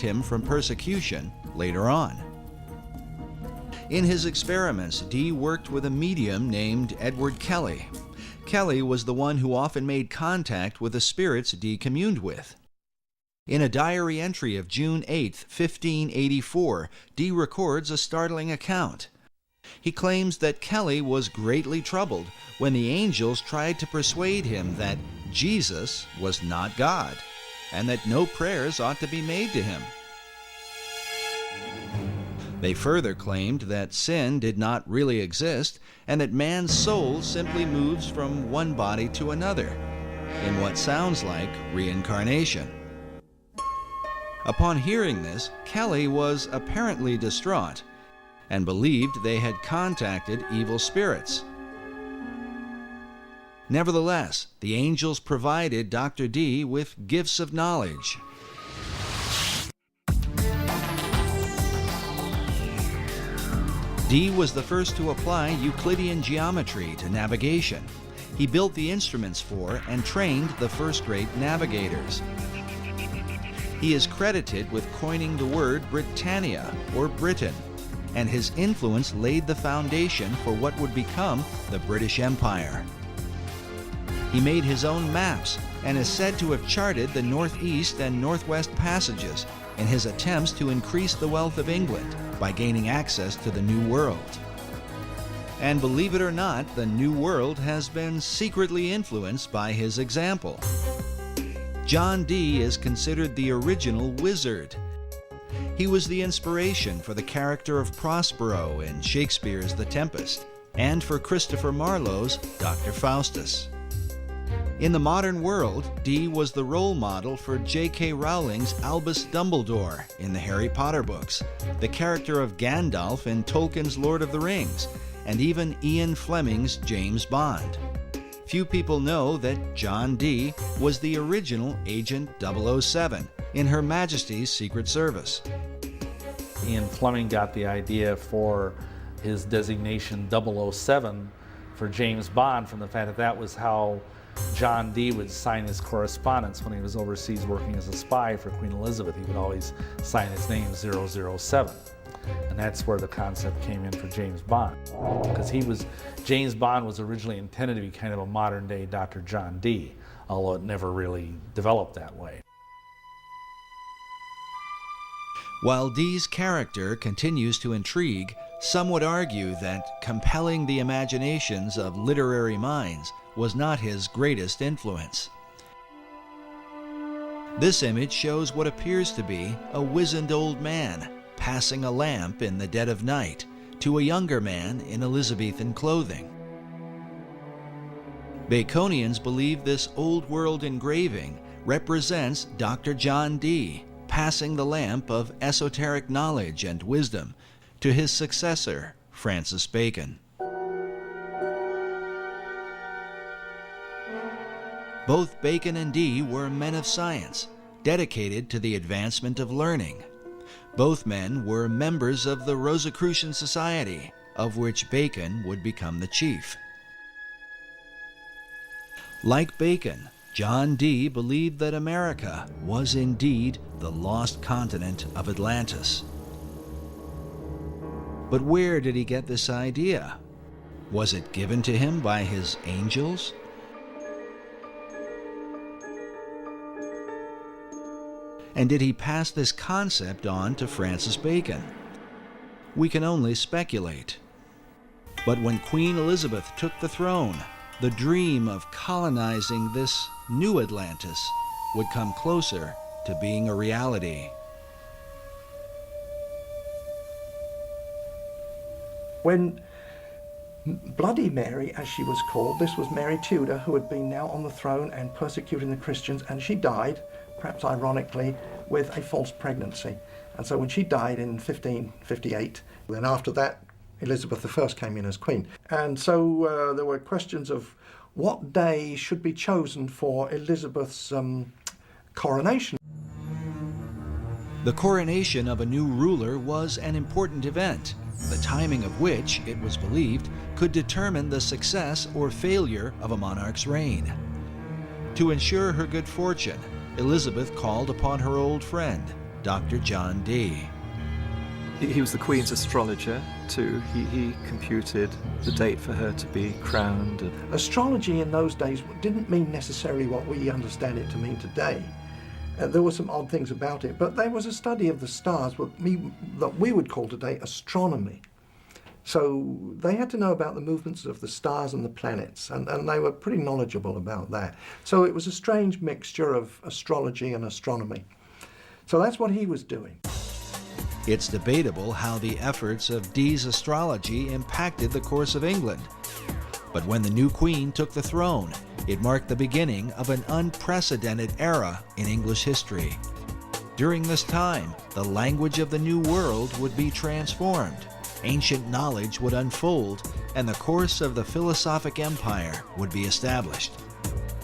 him from persecution later on. In his experiments, Dee worked with a medium named Edward Kelly. Kelly was the one who often made contact with the spirits Dee communed with. In a diary entry of June 8, 1584, Dee records a startling account. He claims that Kelly was greatly troubled when the angels tried to persuade him that Jesus was not God, and that no prayers ought to be made to him. They further claimed that sin did not really exist, and that man's soul simply moves from one body to another, in what sounds like reincarnation. Upon hearing this, Kelly was apparently distraught, and believed they had contacted evil spirits. Nevertheless, the angels provided Dr. Dee with gifts of knowledge. Dee was the first to apply Euclidean geometry to navigation. He built the instruments for and trained the first-rate navigators. He is credited with coining the word Britannia, or Britain, and his influence laid the foundation for what would become the British Empire. He made his own maps and is said to have charted the northeast and northwest passages in his attempts to increase the wealth of England by gaining access to the New World. And believe it or not, the New World has been secretly influenced by his example. John Dee is considered the original wizard. He was the inspiration for the character of Prospero in Shakespeare's The Tempest, and for Christopher Marlowe's Dr. Faustus. In the modern world, Dee was the role model for J.K. Rowling's Albus Dumbledore in the Harry Potter books, the character of Gandalf in Tolkien's Lord of the Rings, and even Ian Fleming's James Bond. Few people know that John Dee was the original Agent 007 in Her Majesty's Secret Service. Ian Fleming got the idea for his designation 007 for James Bond from the fact that that was how John Dee would sign his correspondence when he was overseas working as a spy for Queen Elizabeth. He would always sign his name 007. And that's where the concept came in for James Bond. Because James Bond was originally intended to be kind of a modern day Dr. John Dee, although it never really developed that way. While Dee's character continues to intrigue, some would argue that compelling the imaginations of literary minds was not his greatest influence. This image shows what appears to be a wizened old man passing a lamp in the dead of night to a younger man in Elizabethan clothing. Baconians believe this old world engraving represents Dr. John Dee passing the lamp of esoteric knowledge and wisdom to his successor, Francis Bacon. Both Bacon and Dee were men of science, dedicated to the advancement of learning. Both men were members of the Rosicrucian Society, of which Bacon would become the chief. Like Bacon, John Dee believed that America was indeed the lost continent of Atlantis. But where did he get this idea? Was it given to him by his angels? And did he pass this concept on to Francis Bacon? We can only speculate. But when Queen Elizabeth took the throne, the dream of colonizing this new Atlantis would come closer to being a reality. When Bloody Mary, as she was called, this was Mary Tudor, who had been now on the throne and persecuting the Christians, and she died, perhaps ironically, with a false pregnancy. And so when she died in 1558, then after that, Elizabeth I came in as queen. And so there were questions of what day should be chosen for Elizabeth's coronation. The coronation of a new ruler was an important event, the timing of which, it was believed, could determine the success or failure of a monarch's reign. To ensure her good fortune, Elizabeth called upon her old friend, Dr. John Dee. He was the Queen's astrologer too. He computed the date for her to be crowned. Astrology in those days didn't mean necessarily what we understand it to mean today. There were some odd things about it, but there was a study of the stars that we would call today astronomy. So they had to know about the movements of the stars and the planets, and they were pretty knowledgeable about that. So it was a strange mixture of astrology and astronomy. So that's what he was doing. It's debatable how the efforts of Dee's astrology impacted the course of England. But when the new queen took the throne, it marked the beginning of an unprecedented era in English history. During this time, the language of the New World would be transformed, ancient knowledge would unfold, and the course of the philosophic empire would be established.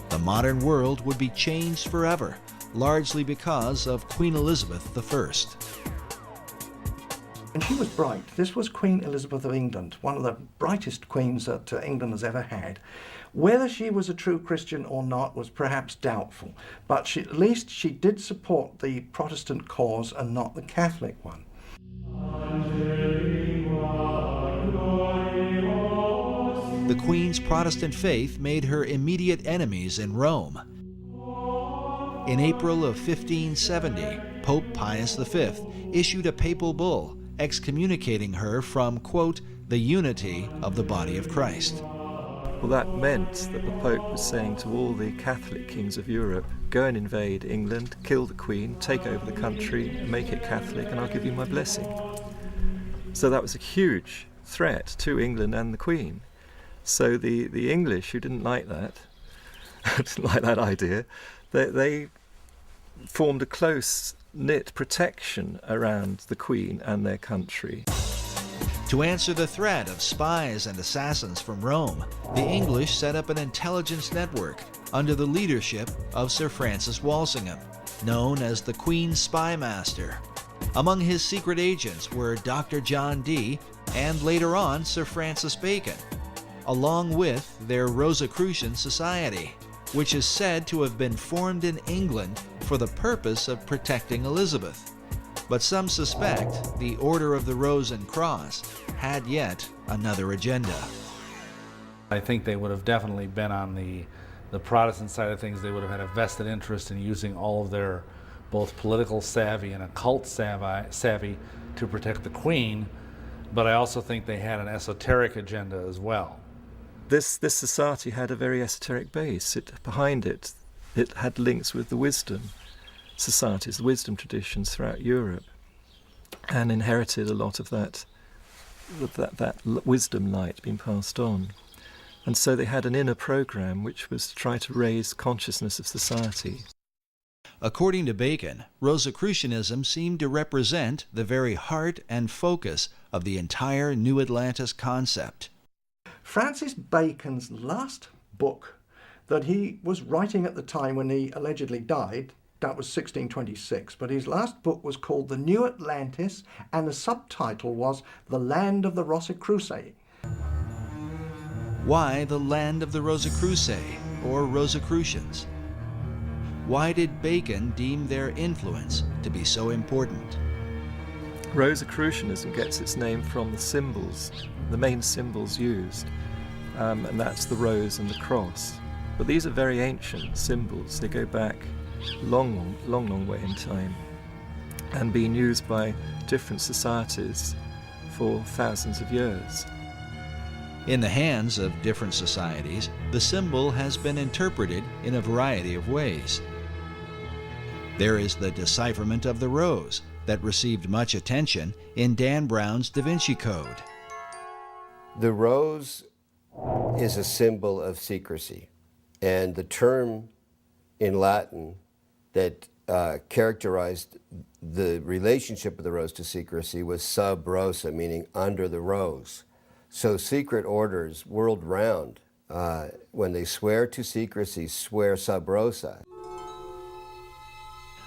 The modern world would be changed forever, largely because of Queen Elizabeth I. And she was bright. This was Queen Elizabeth of England, one of the brightest queens that England has ever had. Whether she was a true Christian or not was perhaps doubtful, but at least she did support the Protestant cause and not the Catholic one. The Queen's Protestant faith made her immediate enemies in Rome. In April of 1570, Pope Pius V issued a papal bull excommunicating her from, quote, the unity of the body of Christ. Well, that meant that the Pope was saying to all the Catholic kings of Europe, go and invade England, kill the Queen, take over the country, make it Catholic, and I'll give you my blessing. So that was a huge threat to England and the Queen. So the English, who didn't like that, didn't like that idea, they formed a close-knit protection around the Queen and their country. To answer the threat of spies and assassins from Rome, the English set up an intelligence network under the leadership of Sir Francis Walsingham, known as the Queen's Spy Master. Among his secret agents were Dr. John Dee and later on Sir Francis Bacon, along with their Rosicrucian Society, which is said to have been formed in England for the purpose of protecting Elizabeth. But some suspect the Order of the Rose and Cross had yet another agenda. I think they would have definitely been on the Protestant side of things. They would have had a vested interest in using all of their both political savvy and occult savvy to protect the Queen, but I also think they had an esoteric agenda as well. This society had a very esoteric base. Behind it had links with the wisdom societies, the wisdom traditions throughout Europe, and inherited a lot of that wisdom light being passed on. And so they had an inner program which was to try to raise consciousness of society. According to Bacon, Rosicrucianism seemed to represent the very heart and focus of the entire New Atlantis concept. Francis Bacon's last book that he was writing at the time when he allegedly died, that was 1626, but his last book was called The New Atlantis, and the subtitle was The Land of the Rosicrucians. Why the land of the Rosicrucians, or Rosicrucians? Why did Bacon deem their influence to be so important? Rosicrucianism gets its name from the symbols, the main symbols used, and that's the rose and the cross. But these are very ancient symbols. They go back long way in time and been used by different societies for thousands of years. In the hands of different societies, the symbol has been interpreted in a variety of ways. There is the decipherment of the rose that received much attention in Dan Brown's Da Vinci Code. The rose is a symbol of secrecy, and the term in Latin that characterized the relationship of the rose to secrecy was sub rosa, meaning under the rose. So secret orders world round, when they swear to secrecy, swear sub rosa.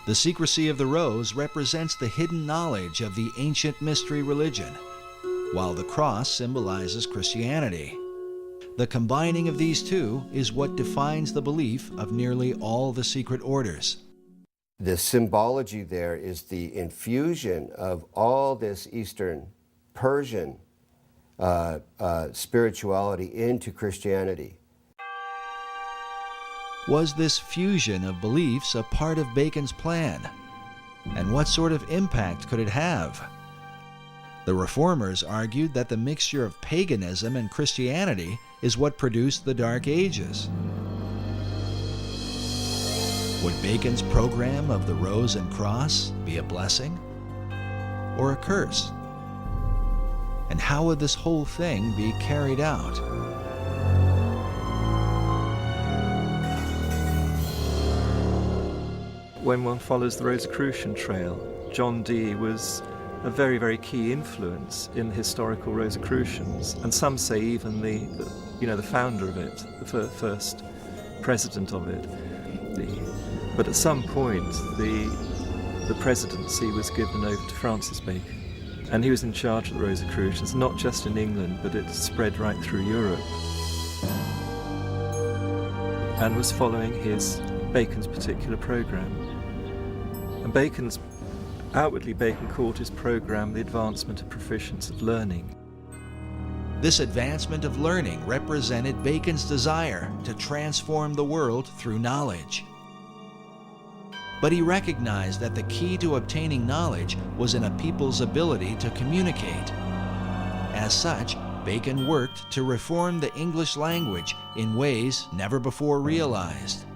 The secrecy of the rose represents the hidden knowledge of the ancient mystery religion, while the cross symbolizes Christianity. The combining of these two is what defines the belief of nearly all the secret orders. the symbology there is the infusion of all this Eastern Persian spirituality into Christianity. Was this fusion of beliefs a part of Bacon's plan? And what sort of impact could it have? The reformers argued that the mixture of paganism and Christianity is what produced the Dark Ages. Would Bacon's program of the Rose and Cross be a blessing or a curse? And how would this whole thing be carried out? When one follows the Rosicrucian trail, John Dee was a very, very key influence in the historical Rosicrucians, and some say even the founder of it, the first president of it. But at some point, the presidency was given over to Francis Bacon, and he was in charge of the Rosicrucians, not just in England, but it spread right through Europe, and was following Bacon's particular program. And outwardly Bacon called his program the advancement of proficience of learning. This advancement of learning represented Bacon's desire to transform the world through knowledge. But he recognized that the key to obtaining knowledge was in a people's ability to communicate. As such, Bacon worked to reform the English language in ways never before realized.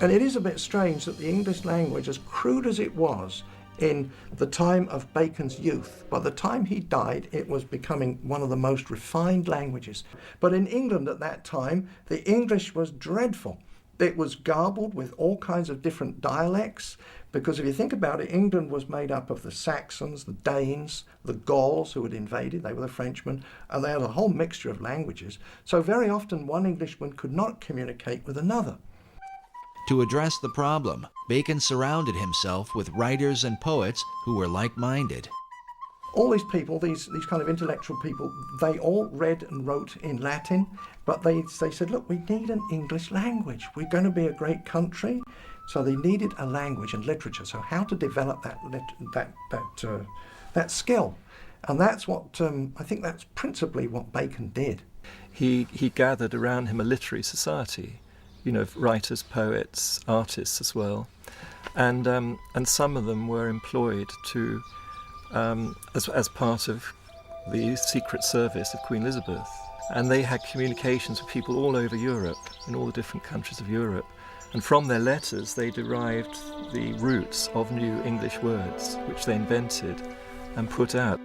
And it is a bit strange that the English language, as crude as it was in the time of Bacon's youth, by the time he died, it was becoming one of the most refined languages. But in England at that time, the English was dreadful. It was garbled with all kinds of different dialects, because if you think about it, England was made up of the Saxons, the Danes, the Gauls who had invaded, they were the Frenchmen, and they had a whole mixture of languages. So very often one Englishman could not communicate with another. To address the problem, Bacon surrounded himself with writers and poets who were like-minded. All these people, these kind of intellectual people, they all read and wrote in Latin, but they said, look, we need an English language. We're going to be a great country. So they needed a language and literature. So how to develop that skill? And that's what, I think that's principally what Bacon did. He gathered around him a literary society, writers, poets, artists as well, and some of them were employed to as part of the Secret Service of Queen Elizabeth, and they had communications with people all over Europe, in all the different countries of Europe, and from their letters they derived the roots of new English words, which they invented and put out.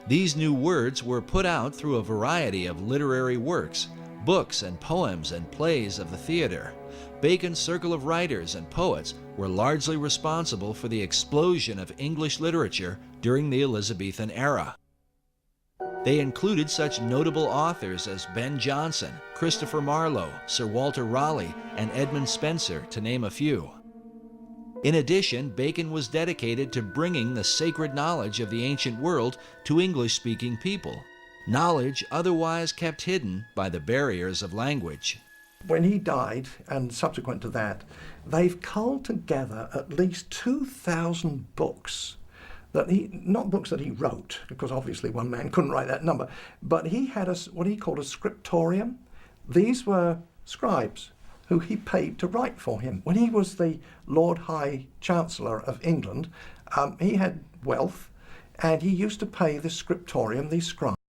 These new words were put out through a variety of literary works, books and poems and plays of the theater. Bacon's circle of writers and poets were largely responsible for the explosion of English literature during the Elizabethan era. They included such notable authors as Ben Jonson, Christopher Marlowe, Sir Walter Raleigh, and Edmund Spenser, to name a few. In addition, Bacon was dedicated to bringing the sacred knowledge of the ancient world to English-speaking people, knowledge otherwise kept hidden by the barriers of language. When he died, and subsequent to that, they've culled together at least 2,000 books. Not books that he wrote, because obviously one man couldn't write that number, but he had what he called a scriptorium. These were scribes who he paid to write for him. When he was the Lord High Chancellor of England, he had wealth, and he used to pay the scriptorium, these scribes,